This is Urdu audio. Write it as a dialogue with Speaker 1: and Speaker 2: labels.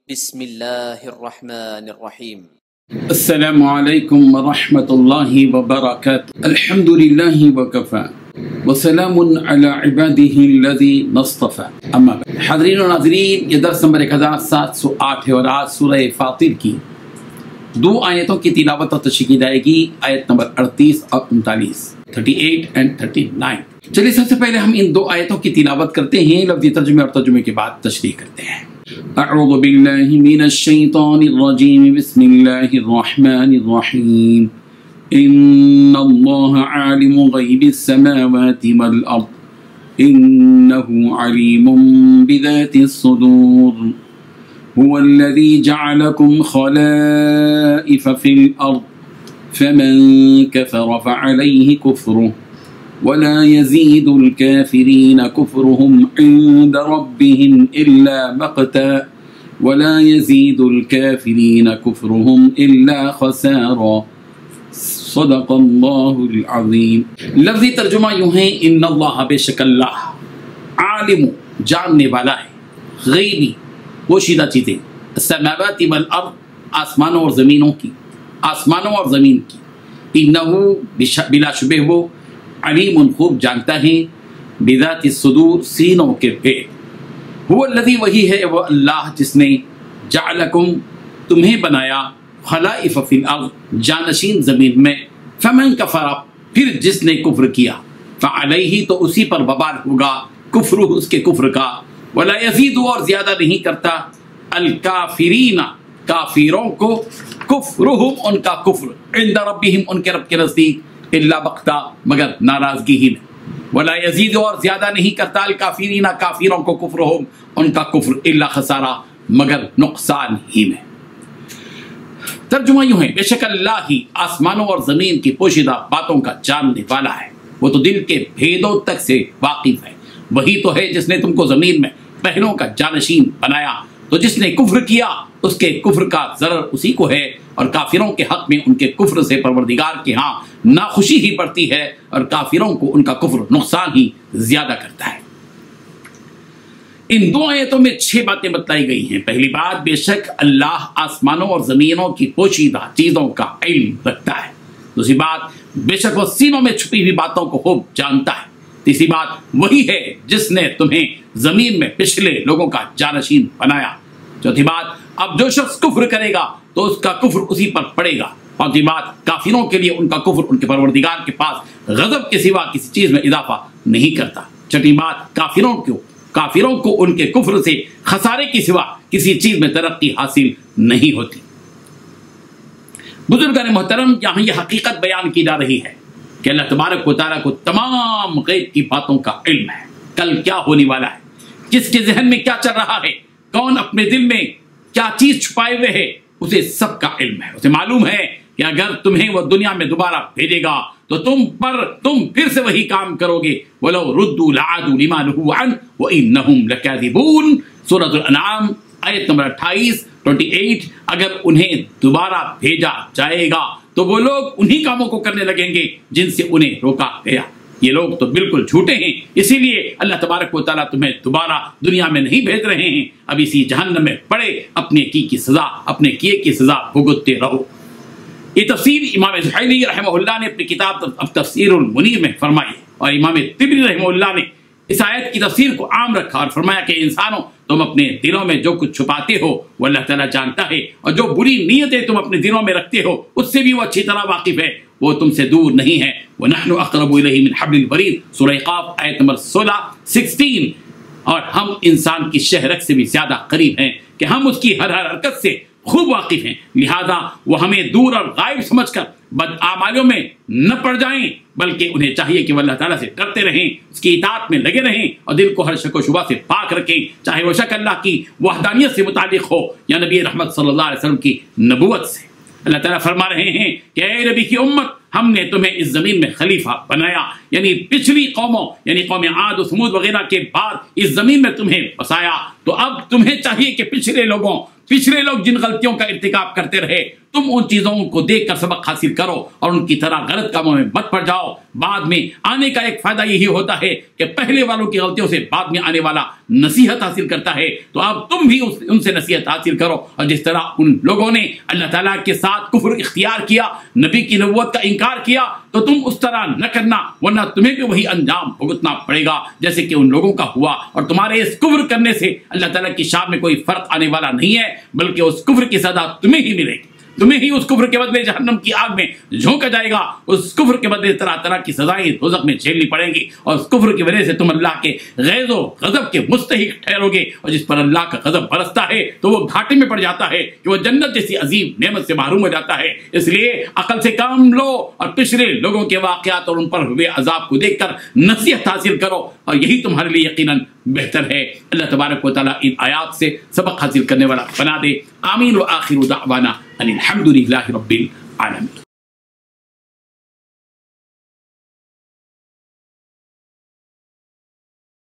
Speaker 1: بسم اللہ الرحمن الرحیم۔
Speaker 2: السلام علیکم ورحمۃ اللہ وبرکاتہ۔ الحمد للہ وکفی وسلام علی عبادہ الذین اصطفی، اما بعد۔ حاضرین و ناظرین، یہ درس نمبر 1708 ہے اور آج سورہ فاطر کی دو آیتوں کی تلاوت اور تشریح کی جائے گی، آیت نمبر 38 اور 39، 38 and 39۔ چلیے سب سے پہلے ہم ان دو آیتوں کی تلاوت کرتے ہیں، لفظی ترجمے اور ترجمے کے بعد تشریح کرتے ہیں۔ اعوذ باللہ من الشیطان الرجیم، بسم اللہ الرحمن الرحیم۔ ان اللہ عالم غیب السماوات والارض انہ علیم بذات الصدور۔ هو الذي جعلكم خلائف في الأرض فمن كفر فعليه كفره ولا يزيد الكافرين كفرهم عند ربهم إلا مقتا ولا يزيد الكافرين كفرهم إلا خسارا۔ صدق اللہ العظیم۔ لفظی ترجمہ یوں ہے، ان اللہ، بے شک اللہ، عالم، جاننے والا ہے، غیبی، پوشیدہ چیزیں، السماوات والارض، آسمانوں اور زمینوں کی، آسمانوں اور زمین کی، انہو، بلا شبہ وہ، علیم، خوب جانتا ہے، بذات الصدور، سینوں کے بھید، هو الذی، وہی ہے وہ اللہ جس نے جعلکم، تمہیں بنایا، خلائف فی الارض، جانشین زمین میں، فمن کفر، پھر جس نے کفر کیا، فعلیہ، تو اسی پر وبال ہوگا، کفر، اس کے کفر کا، ولا یزید، اور زیادہ نہیں کرتا، الکافرین، کافروں کو، کفرہم، ان کا کفر، عند ربہم، ان کے رب کے نزدیک، الا بغتا، مگر ناراضگی ہی میں، ولا یزید، اور زیادہ نہیں کرتا، الکافرین، کافروں کو، کفرہم، ان کا کفر، الا خسارہ، مگر نقصان ہی میں۔ ترجمہ یوں ہے، بے شک اللہ ہی آسمانوں اور زمین کی پوشیدہ باتوں کا جاننے والا ہے، وہ تو دل کے بھیدوں تک سے واقف ہے، وہی تو ہے جس نے تم کو زمین میں پہلوں کا جانشین بنایا، تو جس نے کفر کیا اس کے کفر کا ضرر اسی کو ہے، اور کافروں کے حق میں ان کے کفر سے پروردگار کے ہاں ناخوشی ہی پڑتی ہے، اور کافروں کو ان کا کفر نقصان ہی زیادہ کرتا ہے۔ ان دو آیتوں میں 6 باتیں بتلائی گئی ہیں۔ پہلی بات، بے شک اللہ آسمانوں اور زمینوں کی پوشیدہ چیزوں کا علم رکھتا ہے۔ دوسری بات، بے شک وہ سینوں میں چھپی ہوئی باتوں کو خوب جانتا ہے۔ تیسری بات، وہی ہے جس نے تمہیں زمین میں پچھلے لوگوں کا جانشین بنایا۔ چوتھی بات، اب جو شخص کفر کرے گا تو اس کا کفر اسی پر پڑے گا۔ پانچویں بات، کافروں کے لیے ان کا کفر ان کے پروردگار کے پاس غضب کے سوا کسی چیز میں اضافہ نہیں کرتا۔ چھٹی بات، کافروں کو ان کے کفر سے خسارے کے سوا کسی چیز میں ترقی حاصل نہیں ہوتی۔ بزرگان محترم، یہاں یہ حقیقت بیان کی جا رہی ہے کہ اللہ تبارک و تعالیٰ کو تمام غیب کی باتوں کا علم ہے۔ کل کیا ہونے والا ہے، کس کے ذہن میں کیا چل رہا ہے، کون اپنے دل میں کیا چیز چھپائے ہوئے ہے، اسے سب کا علم ہے۔ اسے معلوم ہے کہ اگر تمہیں وہ دنیا میں دوبارہ بھیجے گا تو تم پھر سے وہی کام کرو گے۔ وَلَوْ رُدُّوا لَعَادُوا لِمَا نُهُوا عَنْهُ وَإِنَّهُمْ لَكَاذِبُونَ، سورۃ الانعام آیت نمبر 28۔ اگر انہیں دوبارہ بھیجا جائے گا تو وہ لوگ انہی کاموں کو کرنے لگیں گے جن سے انہیں روکا گیا۔ یہ لوگ تو بالکل جھوٹے ہیں، اسی لیے اللہ تبارک و تعالیٰ تمہیں دوبارہ دنیا میں نہیں بھیج رہے ہیں۔ اب اسی جہنم میں پڑے اپنے کی سزا، اپنے کیے کی سزا بھگتتے رہو۔ یہ تفسیر امام زحیلی رحمہ اللہ نے اپنی کتاب تفسیر المنیر میں فرمائی، اور امام طبری رحمہ اللہ نے اس آیت کی تفسیر کو عام رکھا اور فرمایا کہ انسانوں، تم اپنے دلوں میں جو کچھ چھپاتے ہو وہ اللہ تعالیٰ جانتا ہے، اور جو بری نیتیں تم اپنے دلوں میں رکھتے ہو اس سے بھی وہ اچھی طرح واقف ہے، وہ تم سے دور نہیں ہے۔ وَنَحْنُ أَقْرَبُ إِلَيْهِ مِنْ حَبْلِ الْوَرِيدِ، سورہ قاف آیت نمبر 16، اور ہم انسان کی شہرک سے بھی زیادہ قریب ہیں کہ ہم اس کی ہر حرکت سے خوب واقف ہیں، لہذا وہ ہمیں دور اور غائب سمجھ کر بدعمالیوں میں نہ پڑ جائیں، بلکہ انہیں چاہیے کہ وہ اللہ تعالیٰ سے ڈرتے رہیں، اس کی اطاعت میں لگے رہیں، اور دل کو ہر شک و شبہ سے پاک رکھیں، چاہے وہ شک اللہ کی وحدانیت سے متعلق ہو یا نبی رحمت صلی اللہ علیہ وسلم کی نبوت سے۔ اللہ تعالیٰ فرما رہے ہیں کہ اے نبی کی امت، ہم نے تمہیں اس زمین میں خلیفہ بنایا، یعنی پچھلی قوموں یعنی قوم عاد و ثمود وغیرہ کے بعد اس زمین میں تمہیں بسایا، تو اب تمہیں چاہیے کہ پچھلے لوگ جن غلطیوں کا ارتکاب کرتے رہے تم ان چیزوں کو دیکھ کر سبق حاصل کرو اور ان کی طرح غلط کاموں میں مت پڑ جاؤ۔ بعد میں آنے کا ایک فائدہ یہی ہوتا ہے کہ پہلے والوں کی غلطیوں سے بعد میں آنے والا نصیحت حاصل کرتا ہے، تو اب تم بھی ان سے نصیحت حاصل کرو، اور جس طرح ان لوگوں نے اللہ تعالیٰ کے ساتھ کفر اختیار کیا، نبی کی نبوت کا انکار کیا، تو تم اس طرح نہ کرنا، ورنہ تمہیں بھی وہی انجام بھگتنا پڑے گا جیسے کہ ان لوگوں کا ہوا۔ اور تمہارے اس کفر کرنے سے اللہ تعالیٰ کی شان میں کوئی فرق آنے والا نہیں ہے، بلکہ اس کفر کی سزا تمہیں ہی ملے گی، تمہیں ہی اس کفر کے بدلے جہنم کی آگ میں جھونکا جائے گا، اس کفر کے بدلے طرح طرح کی سزائیں دوزخ میں جھیلنی پڑیں گی، اور اس کفر کی وجہ سے تم اللہ کے غیظ و غضب کے مستحق ٹھہرو گے، اور جس پر اللہ کا غضب برستا ہے تو وہ گھاٹے میں پڑ جاتا ہے کہ وہ جنت جیسی عظیم نعمت سے محروم ہو جاتا ہے۔ اس لیے عقل سے کام لو اور پچھلے لوگوں کے واقعات اور ان پر ہوئے عذاب کو دیکھ کر نصیحت حاصل کرو، اور یہی تمہارے لیے یقیناً بہتر ہے۔ اللہ تبارک و تعالیٰ ان آیات سے سبق حاصل کرنے والا بنا دے۔ آمین۔ وآخر دعوانا ان الحمد للہ رب العالمین۔